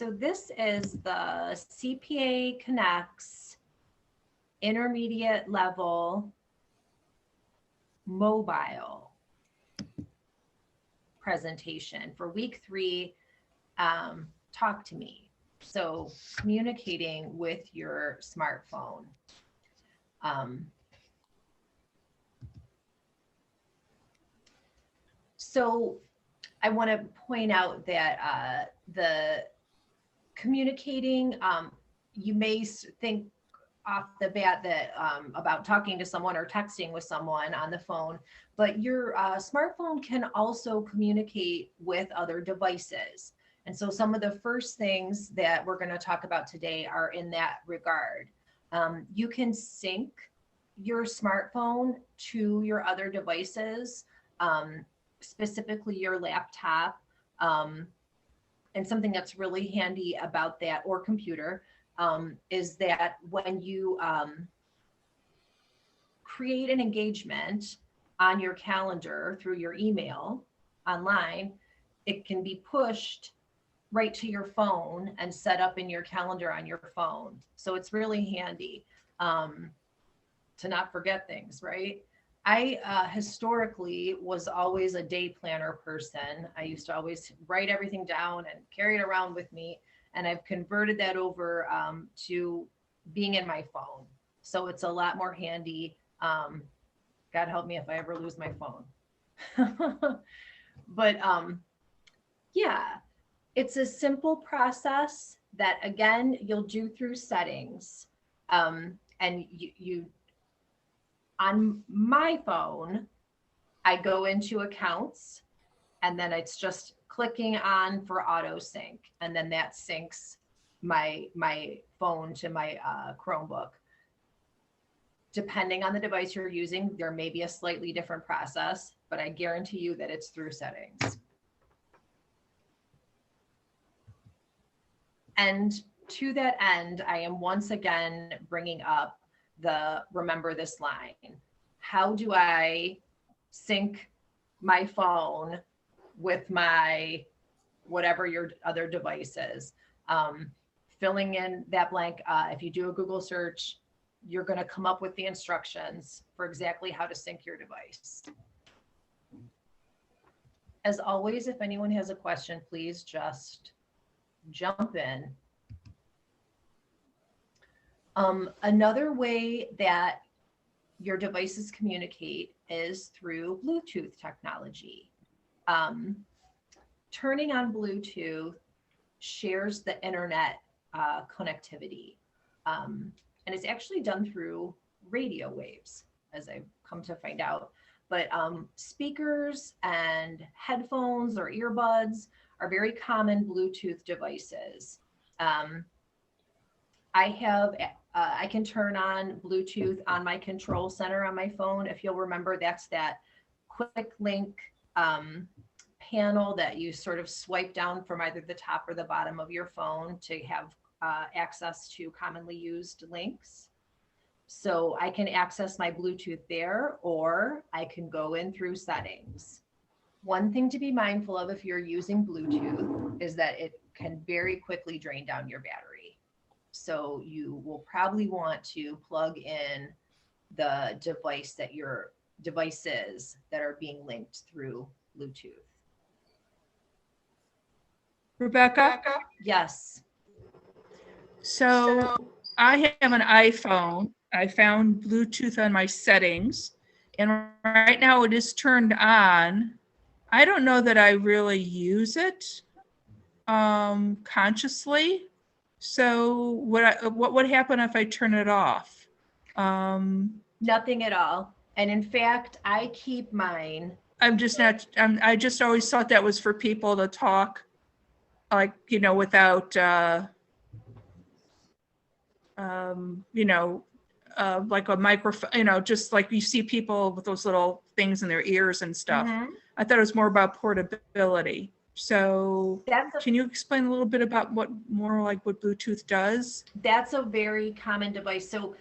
So this is the CPA Connects intermediate level mobile presentation for week 3. Talk to me. So communicating with your smartphone. So I want to point out that the communicating, you may think off the bat that about talking to someone or texting with someone on the phone, but your smartphone can also communicate with other devices. And so some of the first things that we're going to talk about today are in that regard. You can sync your smartphone to your other devices, specifically your laptop. And something that's really handy about that, or computer, is that when you create an engagement on your calendar through your email online, it can be pushed right to your phone and set up in your calendar on your phone. So it's really handy to not forget things, right? I historically was always a day planner person. I used to always write everything down and carry it around with me. And I've converted that over to being in my phone. So it's a lot more handy. God help me if I ever lose my phone. But yeah, it's a simple process that, again, you'll do through settings. And you on my phone, I go into accounts, and then it's just clicking on for auto sync, and then that syncs my phone to my Chromebook. Depending on the device you're using, there may be a slightly different process, but I guarantee you that it's through settings. And to that end, I am once again bringing up the remember this line. How do I sync my phone with my whatever your other device is? Filling in that blank. If you do a Google search, you're going to come up with the instructions for exactly how to sync your device. As always, if anyone has a question, please just jump in. Another way that your devices communicate is through Bluetooth technology. Turning on Bluetooth shares the internet connectivity. And it's actually done through radio waves, as I've come to find out. But speakers and headphones or earbuds are very common Bluetooth devices. I can turn on Bluetooth on my control center on my phone. If you'll remember, that's that quick link panel that you sort of swipe down from either the top or the bottom of your phone to have access to commonly used links. So I can access my Bluetooth there, or I can go in through settings. One thing to be mindful of if you're using Bluetooth is that it can very quickly drain down your battery. So you will probably want to plug in the devices that are being linked through Bluetooth. Rebecca? Yes. So I have an iPhone. I found Bluetooth on my settings, and right now it is turned on. I don't know that I really use it consciously. So what would happen if I turn it off? Nothing at all. And in fact, I keep mine. I just always thought that was for people to talk, like, without, like a microphone, just like you see people with those little things in their ears and stuff. Mm-hmm. I thought it was more about portability. So can you explain a little bit about what Bluetooth does? That's a very common device. So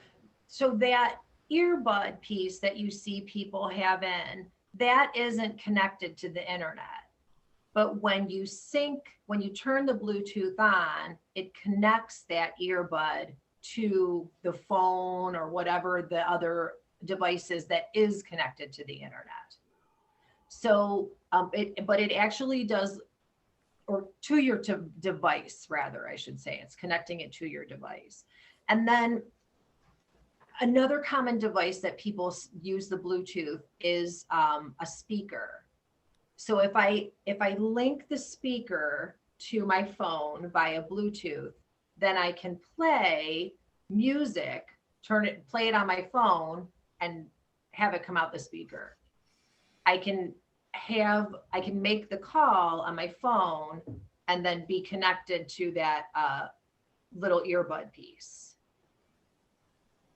that earbud piece that you see people have in, that isn't connected to the internet. But when you turn the Bluetooth on, it connects that earbud to the phone or whatever the other device is that is connected to the internet. So, but it actually does, or to your device, rather, I should say. It's connecting it to your device. And then another common device that people use the Bluetooth is a speaker. So if I link the speaker to my phone via Bluetooth, then I can play music, play it on my phone and have it come out the speaker. I can make the call on my phone and then be connected to that little earbud piece.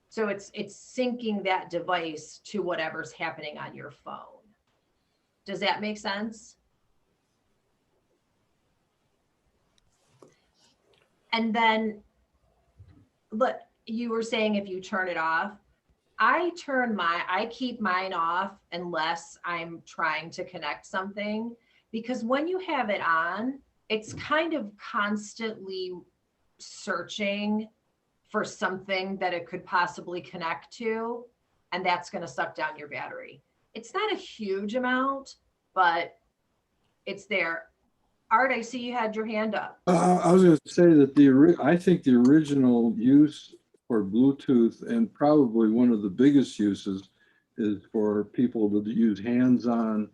So it's syncing that device to whatever's happening on your phone. Does that make sense? And then, but you were saying if you turn it off, I keep mine off unless I'm trying to connect something, because when you have it on, it's kind of constantly searching for something that it could possibly connect to, and that's going to suck down your battery. It's not a huge amount, but it's there. Art, I see you had your hand up. I was going to say that I think the original use for Bluetooth, and probably one of the biggest uses, is for people to use hands-on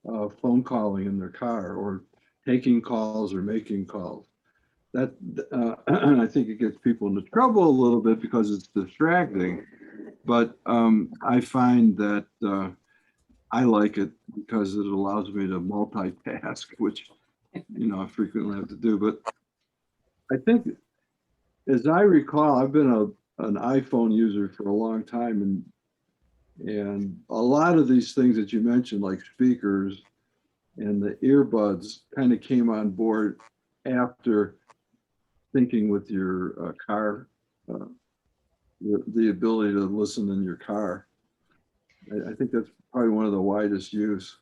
phone calling in their car, or taking calls or making calls. That I think it gets people into trouble a little bit because it's distracting. But I find that I like it because it allows me to multitask, which I frequently have to do. But I think, as I recall, I've been an iPhone user for a long time, and a lot of these things that you mentioned, like speakers and the earbuds, kind of came on board after thinking with your car, the ability to listen in your car. I think that's probably one of the widest use.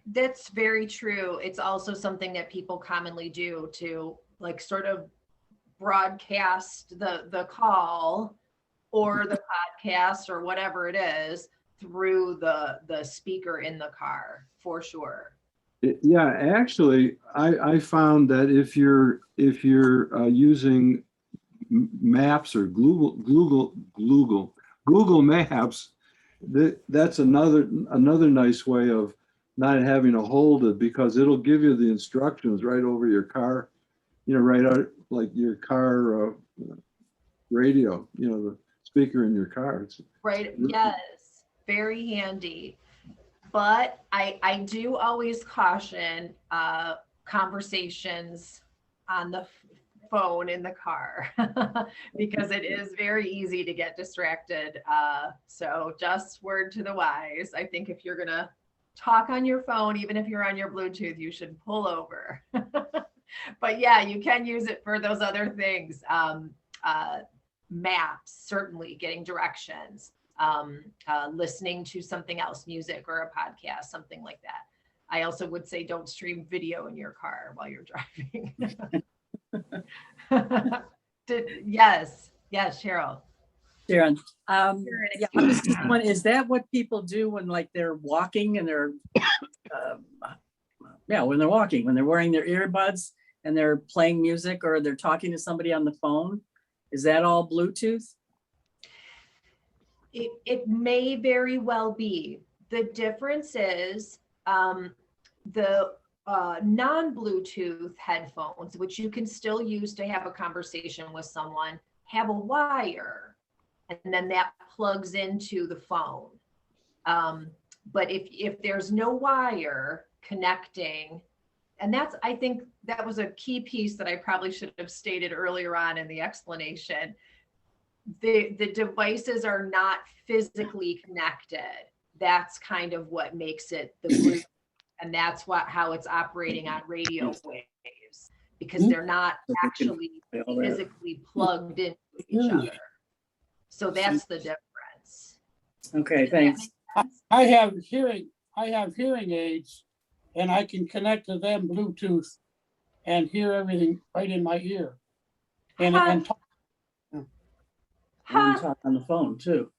That's very true. It's also something that people commonly do to like sort of broadcast the call or the podcast or whatever it is through the speaker in the car, for sure. Yeah, actually, I found that if you're using Maps or Google Maps, that's another nice way of not having to hold it, because it'll give you the instructions right over your car, right out, like your car radio, the speaker in your car. Right. Yes, very handy. But I do always caution conversations on the phone in the car because it is very easy to get distracted. So just word to the wise. I think if you're going to talk on your phone, even if you're on your Bluetooth, you should pull over. But yeah, you can use it for those other things. Maps, certainly getting directions, listening to something else, music or a podcast, something like that. I also would say don't stream video in your car while you're driving. Yes, Cheryl. Sharon, is that what people do when like they're walking and they're, when they're walking, when they're wearing their earbuds and they're playing music or they're talking to somebody on the phone? Is that all Bluetooth? It may very well be. The difference is the non-Bluetooth headphones, which you can still use to have a conversation with someone, have a wire, and then that plugs into the phone. But if there's no wire connecting, and I think that was a key piece that I probably should have stated earlier on in the explanation. The devices are not physically connected. That's kind of what makes it the Bluetooth, and that's how it's operating on radio waves, because they're not actually physically plugged into each other. So that's the difference. Okay, thanks. I have hearing aids, and I can connect to them Bluetooth and hear everything right in my ear. And talk. And you talk on the phone too.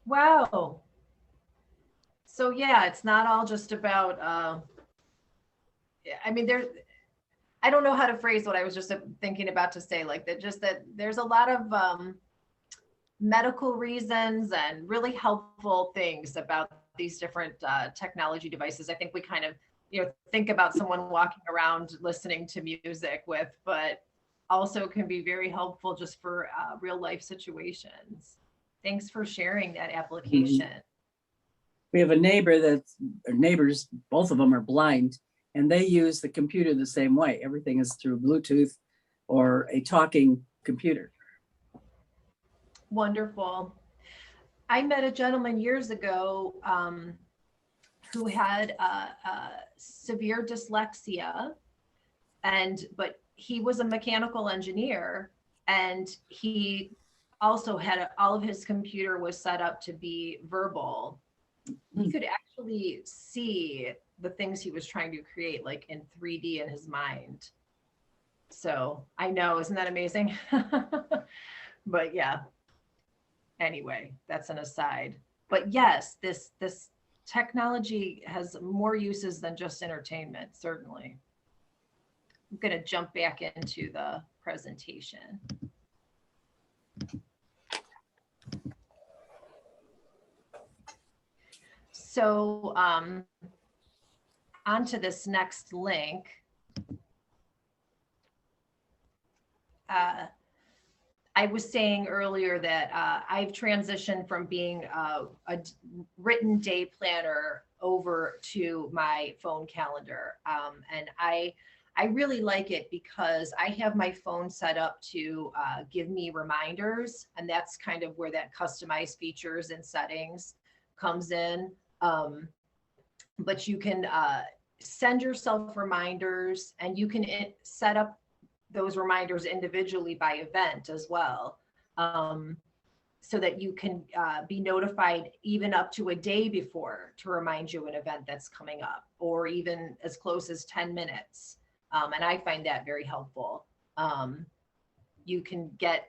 Wow. So yeah, it's not all just about, I mean, I don't know how to phrase what I was just thinking about to say, like that, just that there's a lot of medical reasons and really helpful things about these different technology devices. I think we kind of, think about someone walking around listening to music with, but also can be very helpful just for real life situations. Thanks for sharing that application. We have a neighbor neighbors, both of them are blind, and they use the computer the same way. Everything is through Bluetooth or a talking computer. Wonderful. I met a gentleman years ago who had severe dyslexia, but he was a mechanical engineer, and he also had all of his computer was set up to be verbal. He could actually see the things he was trying to create, like in 3D in his mind. So I know, isn't that amazing? But yeah. Anyway, that's an aside. But yes, this technology has more uses than just entertainment, certainly. I'm going to jump back into the presentation. So onto this next link. I was saying earlier that I've transitioned from being a written day planner over to my phone calendar. And I really like it because I have my phone set up to give me reminders. And that's kind of where that customized features and settings comes in. But you can send yourself reminders, and you can set up those reminders individually by event as well, so that you can be notified even up to a day before to remind you an event that's coming up, or even as close as 10 minutes. And I find that very helpful. You can get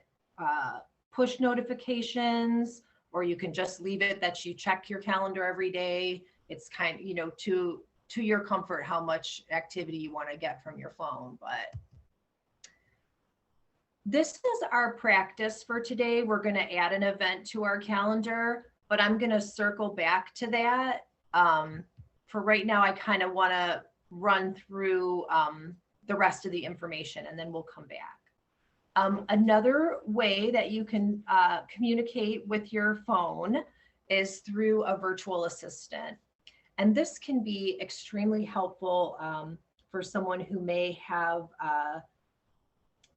push notifications, or you can just leave it that you check your calendar every day. It's kind of, to your comfort, how much activity you want to get from your phone. But this is our practice for today. We're going to add an event to our calendar, but I'm going to circle back to that. For right now, I kind of want to run through the rest of the information, and then we'll come back. Another way that you can communicate with your phone is through a virtual assistant. And this can be extremely helpful for someone who may have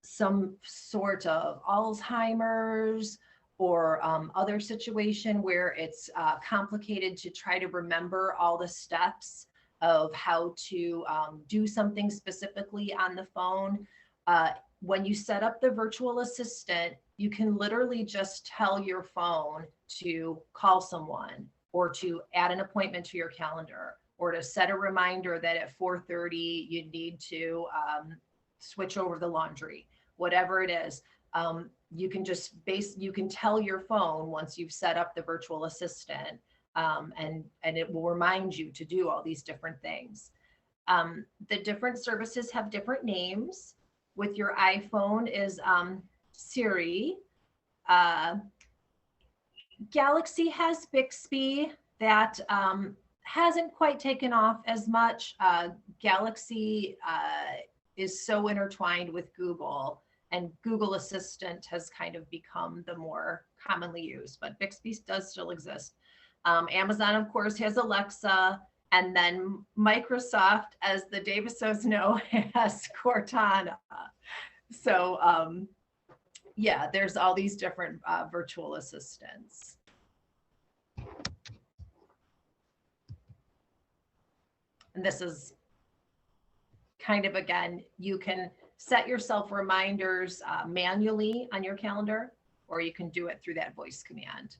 some sort of Alzheimer's or other situation where it's complicated to try to remember all the steps of how to do something specifically on the phone. When you set up the virtual assistant, you can literally just tell your phone to call someone, or to add an appointment to your calendar, or to set a reminder that at 4:30 you need to switch over the laundry, whatever it is. You can just you can tell your phone once you've set up the virtual assistant, and it will remind you to do all these different things. The different services have different names. With your iPhone is Siri. Galaxy has Bixby. That hasn't quite taken off as much. Galaxy is so intertwined with Google, and Google Assistant has kind of become the more commonly used, but Bixby does still exist. Amazon, of course, has Alexa, and then Microsoft, as the Davisos know, has Cortana. So yeah, there's all these different virtual assistants. And this is kind of, again, you can set yourself reminders manually on your calendar, or you can do it through that voice command.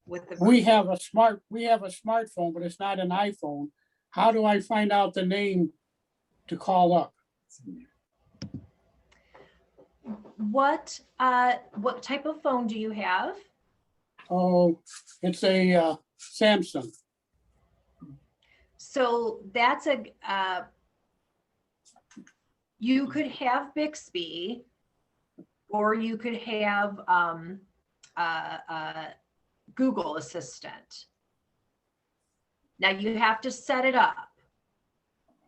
With the we have a smartphone, but it's not an iPhone. how do I find out the name to call up? What type of phone do you have? Oh, it's a Samsung. So that's you could have Bixby, or you could have Google Assistant. Now you have to set it up.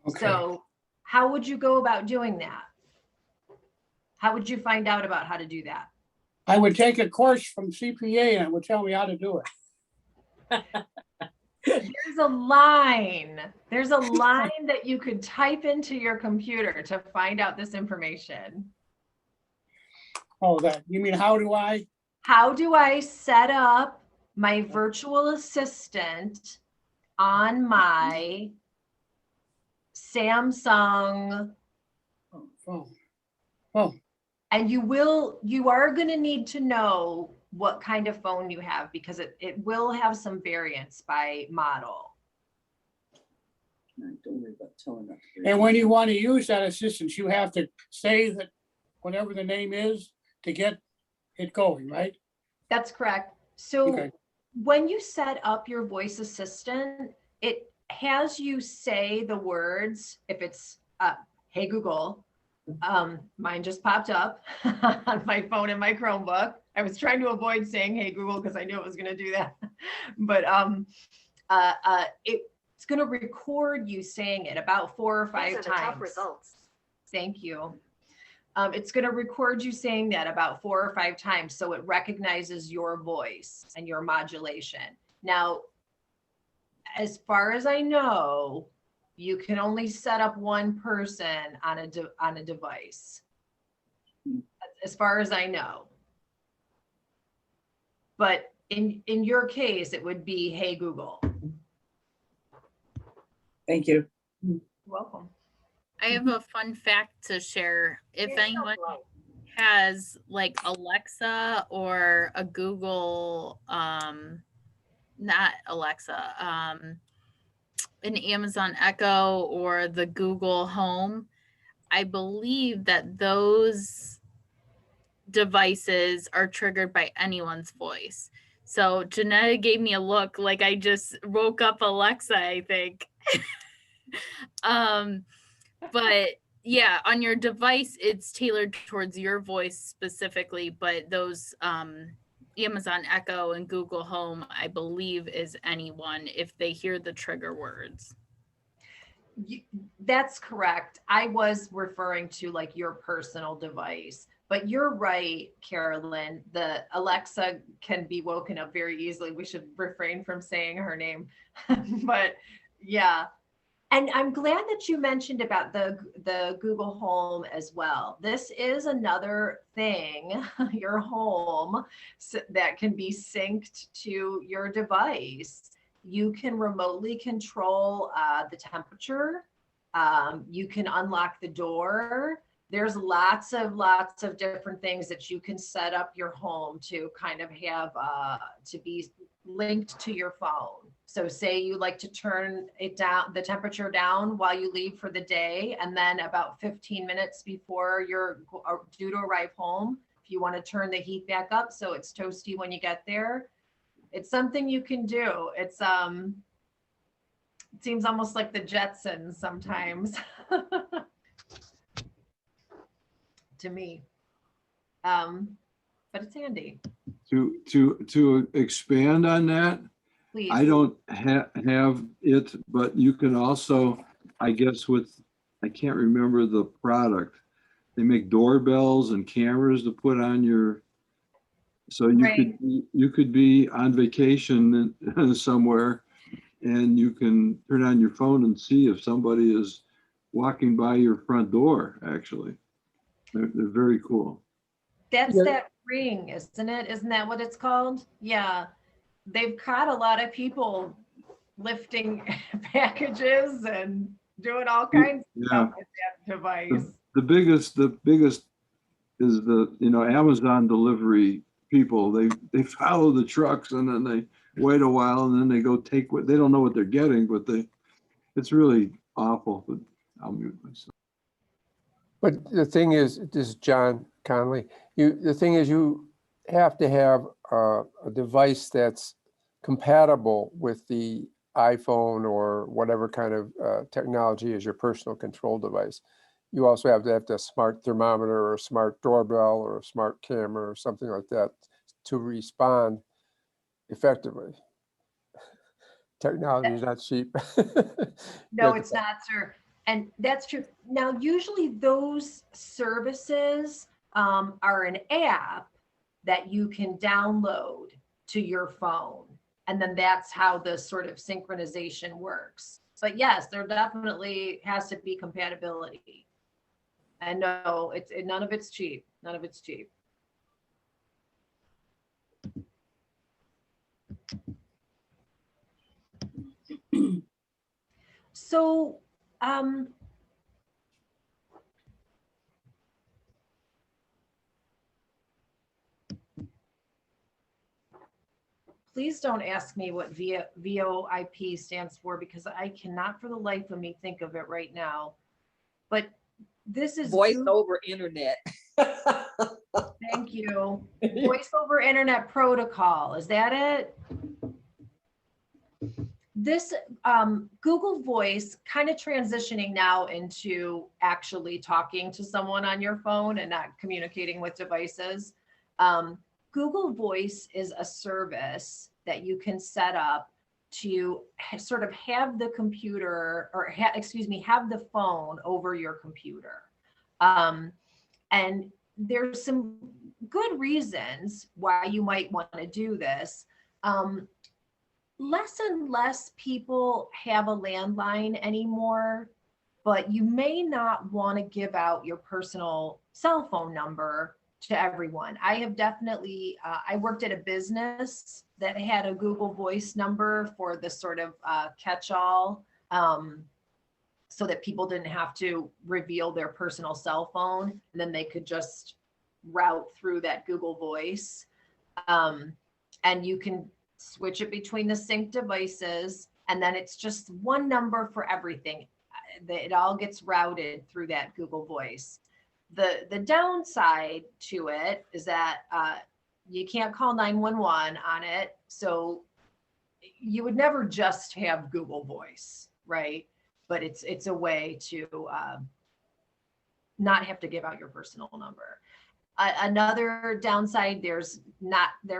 Okay. So how would you go about doing that? How would you find out about how to do that? I would take a course from CPA and it would tell me how to do it. There's a line. There's a line that you could type into your computer to find out this information. Oh, that, you mean, how do I? How do I set up my virtual assistant on my Samsung? Oh, And you are going to need to know what kind of phone you have, because it will have some variance by model. Don't worry about telling them. and when you want to use that assistant, you have to say that whatever the name is to get it going, right? That's correct. So Okay. when you set up your voice assistant, it has you say the words. If it's hey Google, mine just popped up on my phone and my Chromebook. I was trying to avoid saying hey Google because I knew it was going to do that. But it's going to record you saying it about 4 or 5 times. Top results. Thank you. It's going to record you saying that about 4 or 5 times, so it recognizes your voice and your modulation. Now, as far as I know, you can only set up one person on a device, as far as I know. But in your case, it would be hey Google. Thank you. You're welcome. I have a fun fact to share. If anyone has like Alexa or a Google, not Alexa, an Amazon Echo or the Google Home, I believe that those devices are triggered by anyone's voice. So Janetta gave me a look like I just woke up Alexa, I think. But yeah, on your device, it's tailored towards your voice specifically, but those Amazon Echo and Google Home, I believe, is anyone if they hear the trigger words. That's correct. I was referring to like your personal device, but you're right, Carolyn. The Alexa can be woken up very easily. We should refrain from saying her name, but yeah. And I'm glad that you mentioned about the Google Home as well. This is another thing, your home, that can be synced to your device. You can remotely control the temperature. You can unlock the door. There's lots of different things that you can set up your home to kind of have to be linked to your phone. So say you like to turn it down, the temperature down while you leave for the day, and then about 15 minutes before you're due to arrive home, if you want to turn the heat back up so it's toasty when you get there, it's something you can do. It's it seems almost like the Jetsons sometimes to me, but it's handy. To expand on that, Please. I don't have it, but you can also, I guess I can't remember the product. They make doorbells and cameras to put on your, so you could be on vacation somewhere and you can turn on your phone and see if somebody is walking by your front door, actually. They're very cool. That's that Ring, isn't it? Isn't that what it's called? Yeah. They've caught a lot of people lifting packages and doing all kinds of stuff with that device. The biggest is the, Amazon delivery people. They follow the trucks and then they wait a while and then they go take what they don't know what they're getting, but It's really awful, but I'll mute myself. But the thing is, this is John Conley, the thing is you have to have a device that's compatible with the iPhone or whatever kind of technology is your personal control device. You also have to have a smart thermometer or a smart doorbell or a smart camera or something like that to respond effectively. Technology is not cheap. No, it's not, sir. And that's true. Now, usually those services are an app that you can download to your phone. And then that's how the sort of synchronization works. But yes, there definitely has to be compatibility. And no, none of it's cheap. None of it's cheap. So, please don't ask me what VoIP stands for, because I cannot for the life of me think of it right now. But this is voice over internet. Thank you. Voice over internet protocol. Is that it? This Google Voice kind of transitioning now into actually talking to someone on your phone and not communicating with devices. Google Voice is a service that you can set up to sort of have the computer or have the phone over your computer. And there's some good reasons why you might want to do this. Less and less people have a landline anymore, but you may not want to give out your personal cell phone number to everyone. I have definitely, I worked at a business that had a Google Voice number for the sort of catch-all, so that people didn't have to reveal their personal cell phone, and then they could just route through that Google Voice. And you can switch it between the sync devices, and then it's just one number for everything. It all gets routed through that Google Voice. The downside to it is that you can't call 911 on it. So you would never just have Google Voice, right? But it's a way to not have to give out your personal number. Another downside, there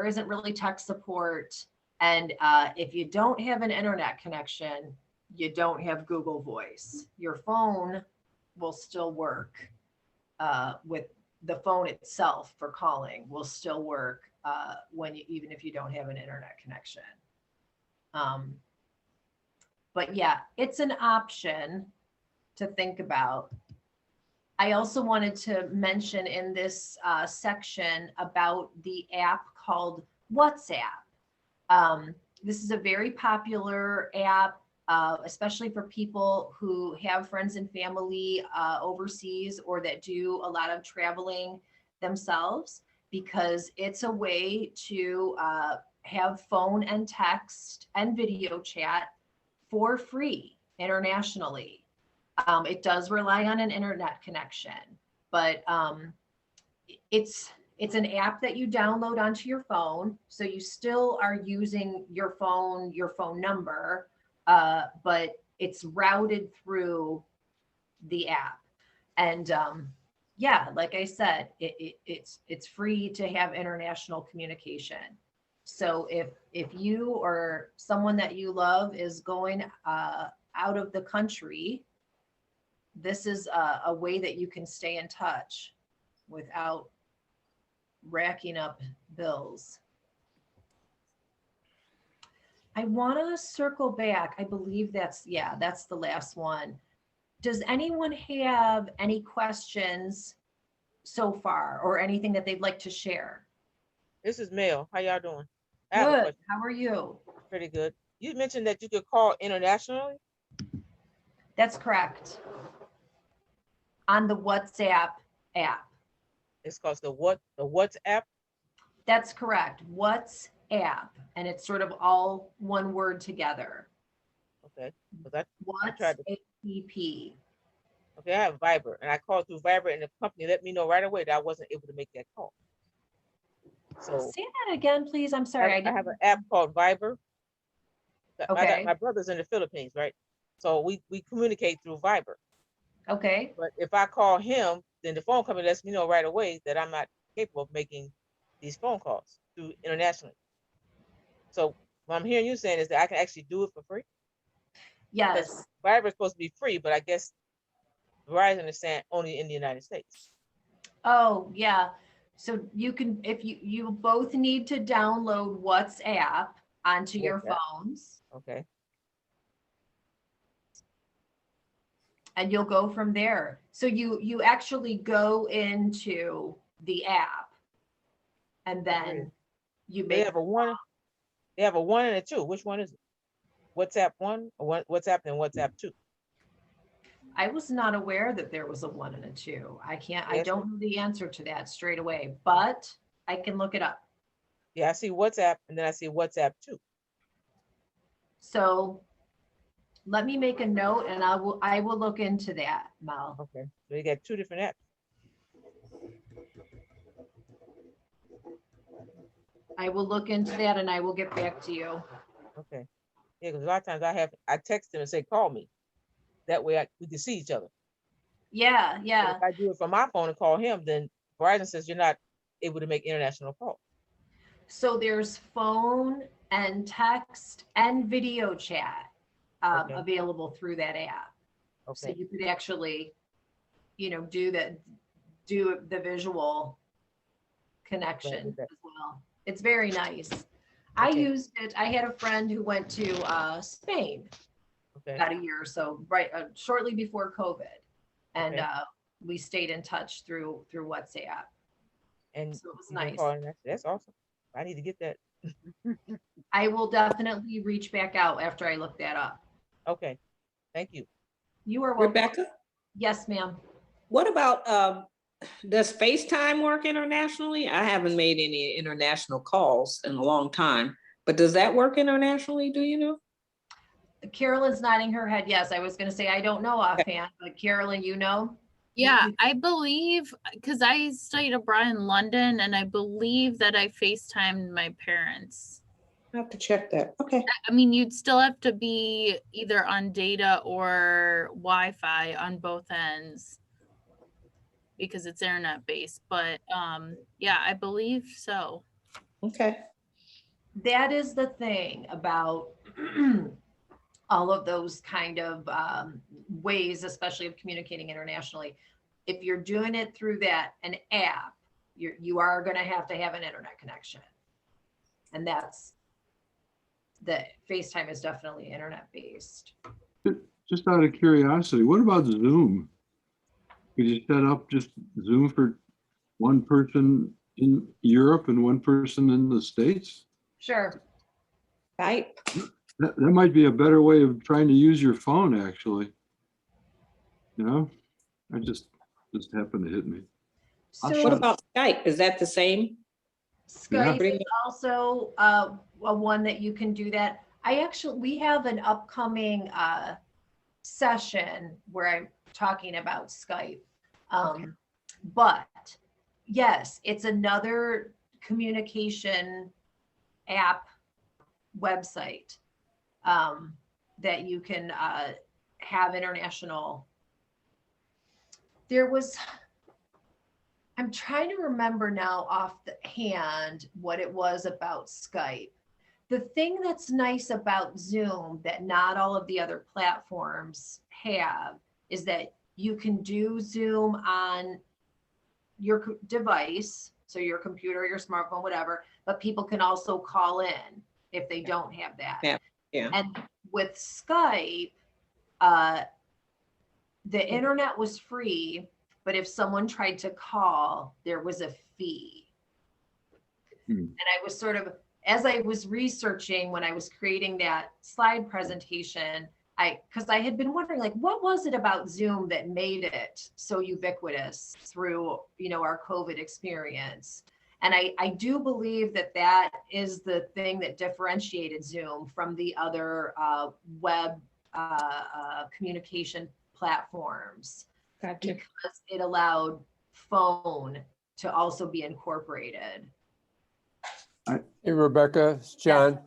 isn't really tech support. And if you don't have an internet connection, you don't have Google Voice. Your phone will still work with the phone itself for calling will still work even if you don't have an internet connection. But yeah, it's an option to think about. I also wanted to mention in this section about the app called WhatsApp. This is a very popular app, especially for people who have friends and family overseas or that do a lot of traveling themselves, because it's a way to have phone and text and video chat for free internationally. It does rely on an internet connection, but it's an app that you download onto your phone. So you still are using your phone number, but it's routed through the app. And yeah, like I said, it's free to have international communication. So if you or someone that you love is going out of the country, this is a way that you can stay in touch without racking up bills. I want to circle back. I believe that's the last one. Does anyone have any questions so far or anything that they'd like to share? This is Mel. How y'all doing? Good. How are you? Pretty good. You mentioned that you could call internationally? That's correct. On the WhatsApp app. It's called the WhatsApp? That's correct. WhatsApp. And it's sort of all one word together. Okay. 'Cause I What's tried to, APP? okay, I have Viber and I called through Viber and the company let me know right away that I wasn't able to make that call. So Say that again, please. I'm sorry. I have an app called Viber. I got Okay. my brother's in the Philippines, right? So we communicate through Viber. Okay. But if I call him, then the phone company lets me know right away that I'm not capable of making these phone calls through internationally. So what I'm hearing you saying is that I can actually do it for free? Because Yes. Viber is supposed to be free, but I guess Verizon is saying only in the United States. Oh, yeah. So you can, if you both need to download WhatsApp onto your WhatsApp. phones, Okay. and you'll go from there. So you actually go into the app, and then you They make have a one. They have a 1 and a 2. Which one is it? WhatsApp 1 or WhatsApp and WhatsApp 2? I was not aware that there was a 1 and a 2. I Yes. don't know the answer to that straight away, but I can look it up. Yeah, I see WhatsApp and then I see WhatsApp 2. So let me make a note, and I will look into that, Mel. Okay. So you got 2 different apps. I will look into that and I will get back to you. Okay. Yeah, because a lot of times I text them and say, call me. That way we can see each other. Yeah, But yeah. if I do it from my phone and call him, then Verizon says you're not able to make international calls. So there's phone and text and video chat Okay. available through that app. So Okay. you could actually, do the visual connection that. as well. It's very nice. I Okay. used it. I had a friend who went to Spain Okay. about a year or so, right, shortly before COVID, and Okay. we stayed in touch through WhatsApp. And So it was you can nice. call and that's awesome. I need to get that. I will definitely reach back out after I look that up. Okay. Thank you. You are welcome. Rebecca, Yes, ma'am. what about, does FaceTime work internationally? I haven't made any international calls in a long time, but does that work internationally? Do you know? Carolyn's nodding her head. Yes, I was going to say, I don't know offhand, but Carolyn, you know? Yeah, I believe, because I studied abroad in London, and I believe that I FaceTimed my parents. I have to check that. Okay. I mean, you'd still have to be either on data or Wi-Fi on both ends because it's internet based, but yeah, I believe so. Okay. That is the thing about all of those kind of ways, especially of communicating internationally. If you're doing it through an app, you are going to have an internet connection, and that's the FaceTime is definitely internet based. Just out of curiosity, what about Zoom? Could you set up just Zoom for one person in Europe and one person in the States? Sure. Skype. That might be a better way of trying to use your phone, actually. I just happened to hit me. So What about Skype? Is that the same? Skype Yeah. is also one that you can do that. We have an upcoming session where I'm talking about Skype. But yes, it's another communication app website that you can have international. I'm trying to remember now off the hand what it was about Skype. The thing that's nice about Zoom that not all of the other platforms have is that you can do Zoom on your device, so your computer, your smartphone, whatever, but people can also call in if they don't have that. Yeah. And with Skype, the internet was free, but if someone tried to call, there was a fee. And I was as I was researching when I was creating that slide presentation, because I had been wondering, what was it about Zoom that made it so ubiquitous through, our COVID experience? And I do believe that is the thing that differentiated Zoom from the other web communication platforms Gotcha. because it allowed phone to also be incorporated. Hey, Rebecca, it's John.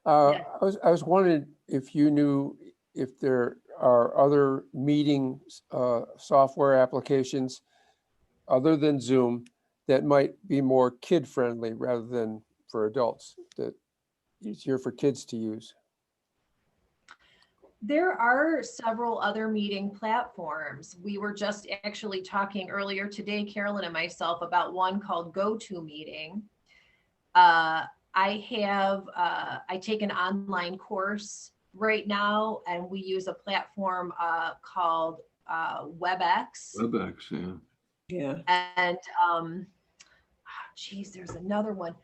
Yes. I was wondering if you knew if there are other meeting software applications other than Zoom that might be more kid-friendly rather than for adults, that easier for kids to use. There are several other meeting platforms. We were just actually talking earlier today, Carolyn and myself, about one called GoToMeeting. I take an online course right now, and we use a platform called WebEx. WebEx, yeah. Yeah. And geez, there's another one.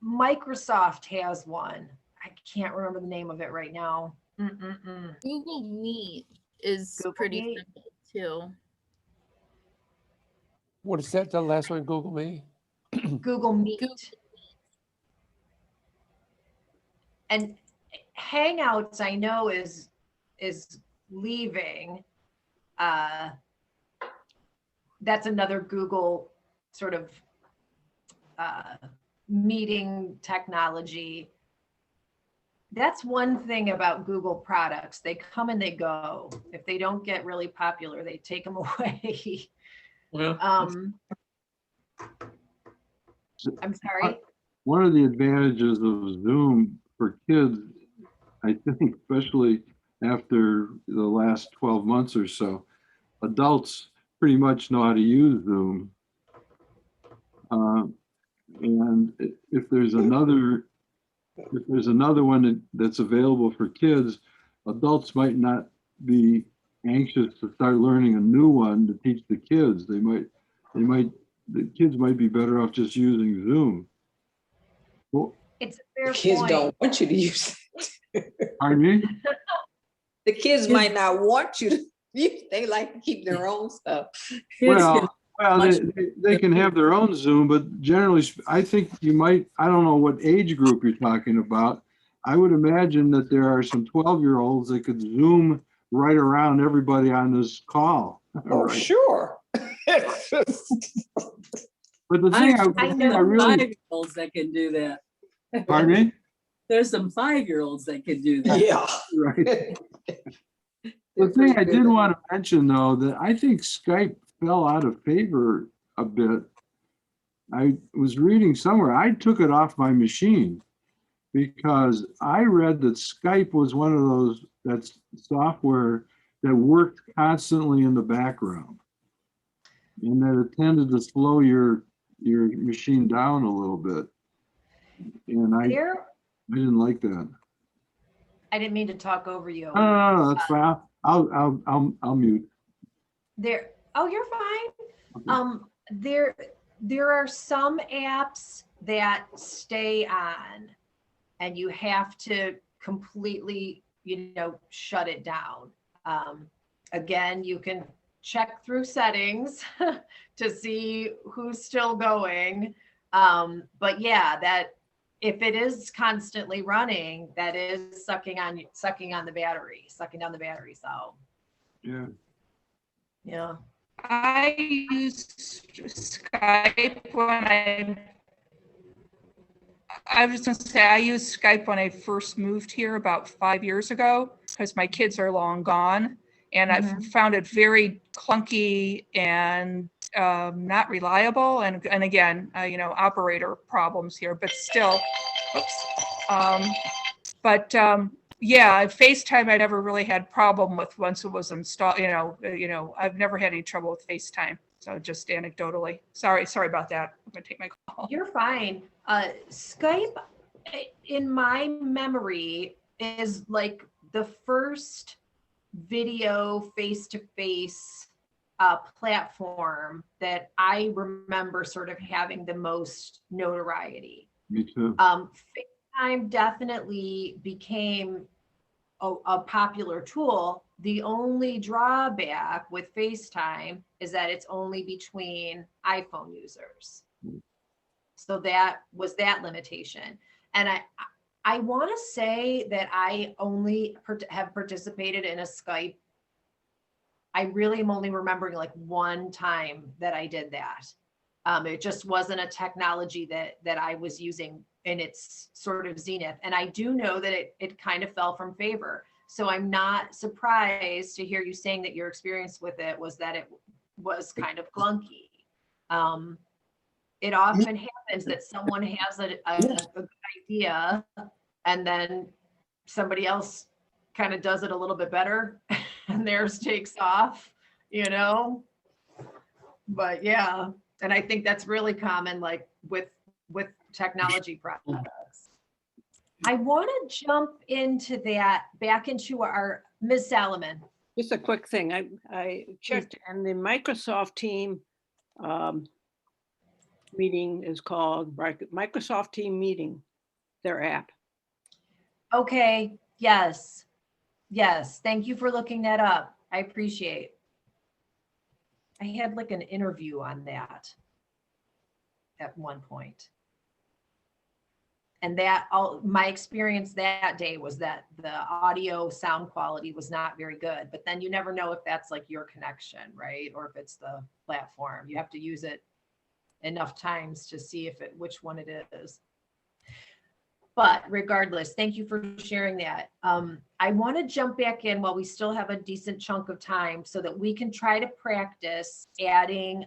Microsoft has one. I can't remember the name of it right now. Google Meet is Google pretty Meet. simple too. What is that, the last one, Google Meet? Google Meet. Google. And Hangouts, I know is leaving. That's another Google sort of meeting technology. That's one thing about Google products. They come and they go. If they don't get really popular, they take them away. Well, I'm sorry. One of the advantages of Zoom for kids, I think, especially after the last 12 months or so, adults pretty much know how to use Zoom. And if there's another one that's available for kids, adults might not be anxious to start learning a new one to teach the kids. The kids might be better off just using Zoom. Well, It's a fair kids point. don't want you to use it. pardon me? The kids might not want you to use, they like to keep their own stuff. Well, much- they can have their own Zoom, but generally, I think you might, I don't know what age group you're talking about. I would imagine that there are some 12-year-olds that could Zoom right around everybody on this call. Oh, Right. sure. But the thing I know. I really, 5-year-olds that can do that. pardon me? There's some 5-year-olds that can do that. Yeah. Right. The thing I did want to mention, though, that I think Skype fell out of favor a bit. I was reading somewhere, I took it off my machine because I read that Skype was one of those, that's software that worked constantly in the background. And that it tended to slow your machine down a little bit. And I didn't like that. I didn't mean to talk over you. No, that's fine. I'll mute. Oh, you're fine. There are some apps that stay on and you have to completely, shut it down. Again, you can check through settings to see who's still going. But yeah, that if it is constantly running, that is sucking down the battery. So yeah. I use Skype when I was going to say, I used Skype when I first moved here about 5 years ago because my kids are long gone. And I've found it very clunky and not reliable. And again, operator problems here, but still, yeah, FaceTime I never really had problem with once it was installed. I've never had any trouble with FaceTime. So just anecdotally, sorry about that. I'm gonna take my call. You're fine. Skype, in my memory, is like the first video face-to-face platform that I remember sort of having the most notoriety. Me too. FaceTime definitely became a popular tool. The only drawback with FaceTime is that it's only between iPhone users. So that was that limitation. And I want to say that I only have participated in a Skype. I really am only remembering like one time that I did that. It just wasn't a technology that I was using in its sort of zenith. And I do know that it kind of fell from favor. So I'm not surprised to hear you saying that your experience with it was that it was kind of clunky. It often happens that someone has a good idea and then somebody else kind of does it a little bit better and theirs takes off, you know? But yeah, and I think that's really common, like with technology products. I want to jump into that, back into our, Ms. Salomon. Just a quick thing. I checked and the Microsoft team meeting is called Microsoft Team Meeting, their app. Okay, yes. Yes, thank you for looking that up. I appreciate. I had like an interview on that at one point. And that my experience that day was that the audio sound quality was not very good, but then you never know if that's like your connection, right? Or if it's the platform. You have to use it enough times to see which one it is. But regardless, thank you for sharing that. I want to jump back in while we still have a decent chunk of time so that we can try to practice adding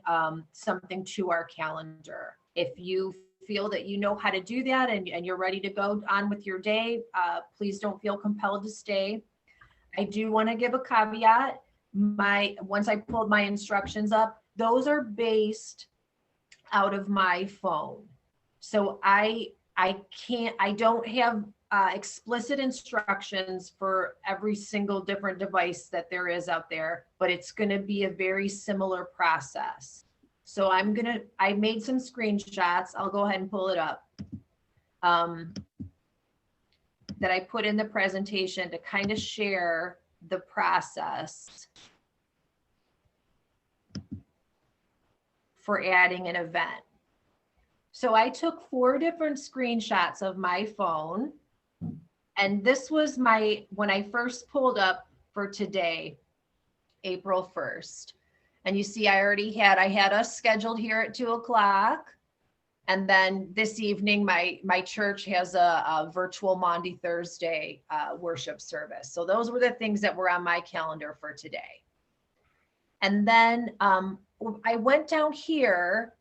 something to our calendar. If you feel that you know how to do that and you're ready to go on with your day, please don't feel compelled to stay. I do want to give a caveat. Once I pulled my instructions up, those are based out of my phone. So I don't have explicit instructions for every single different device that there is out there, but it's going to be a very similar process. So I made some screenshots. I'll go ahead and pull it up that I put in the presentation to kind of share the process for adding an event. So I took 4 different screenshots of my phone, and this was when I first pulled up for today, April 1st. And you see, I had us scheduled here at 2:00. And then this evening, my church has a virtual Maundy Thursday worship service. So those were the things that were on my calendar for today. And then I went down here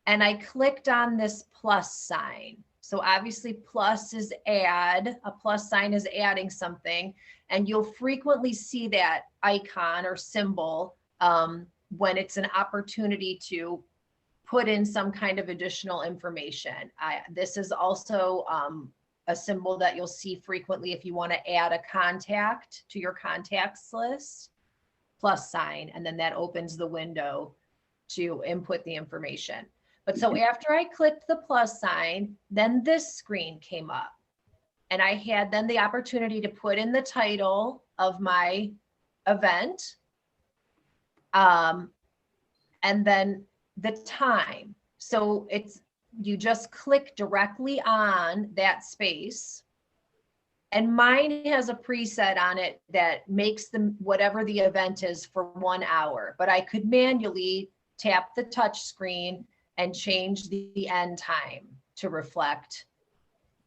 and I clicked on this plus sign. So obviously plus is add, a plus sign is adding something. And you'll frequently see that icon or symbol when it's an opportunity to put in some kind of additional information. This is also a symbol that you'll see frequently if you want to add a contact to your contacts list, plus sign, and then that opens the window to input the information. But so after I clicked the plus sign, then this screen came up. And I had then the opportunity to put in the title of my event, and then the time. So you just click directly on that space. And mine has a preset on it that makes whatever the event is for 1 hour. But I could manually tap the touch screen and change the end time to reflect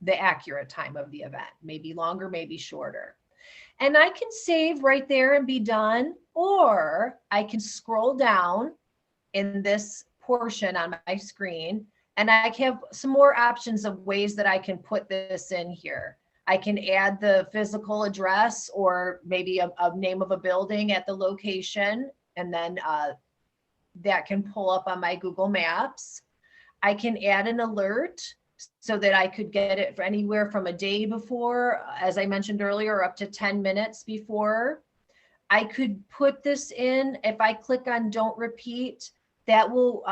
the accurate time of the event, maybe longer, maybe shorter. And I can save right there and be done, or I can scroll down in this portion on my screen, and I have some more options of ways that I can put this in here. I can add the physical address or maybe a name of a building at the location, and then that can pull up on my Google Maps. I can add an alert so that I could get it for anywhere from a day before, as I mentioned earlier, up to 10 minutes before. I could put this in, if I click on don't repeat, that will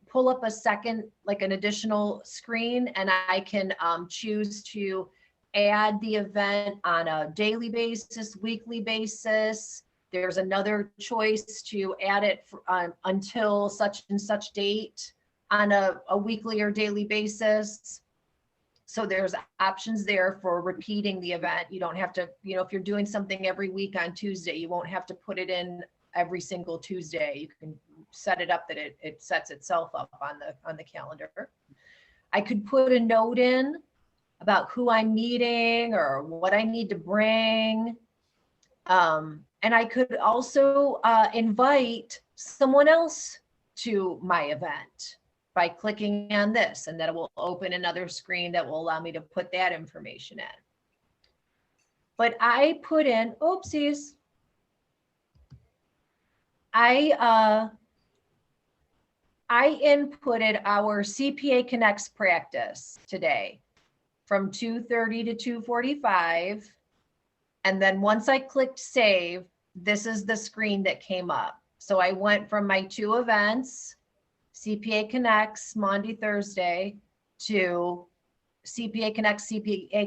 pull up a second, like an additional screen, and I can choose to add the event on a daily basis, weekly basis. There's another choice to add it until such and such date on a weekly or daily basis. So there's options there for repeating the event. You don't have to, if you're doing something every week on Tuesday, you won't have to put it in every single Tuesday. You can set it up that it sets itself up on the calendar. I could put a note in about who I'm meeting or what I need to bring. And I could also invite someone else to my event by clicking on this, and that will open another screen that will allow me to put that information in. But I put in, oopsies. I inputted our CPA Connects practice today from 2:30 to 2:45. And then once I clicked save, this is the screen that came up. So I went from my 2 events, CPA Connects Monday, Thursday, to CPA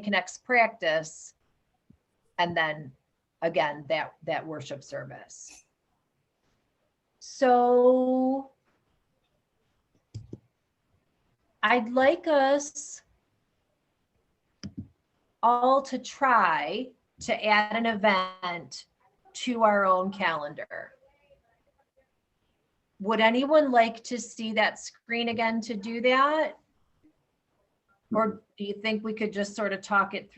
Connects practice. And then again, that worship service. So I'd like us all to try to add an event to our own calendar. Would anyone like to see that screen again to do that? Or do you think we could just sort of talk it through?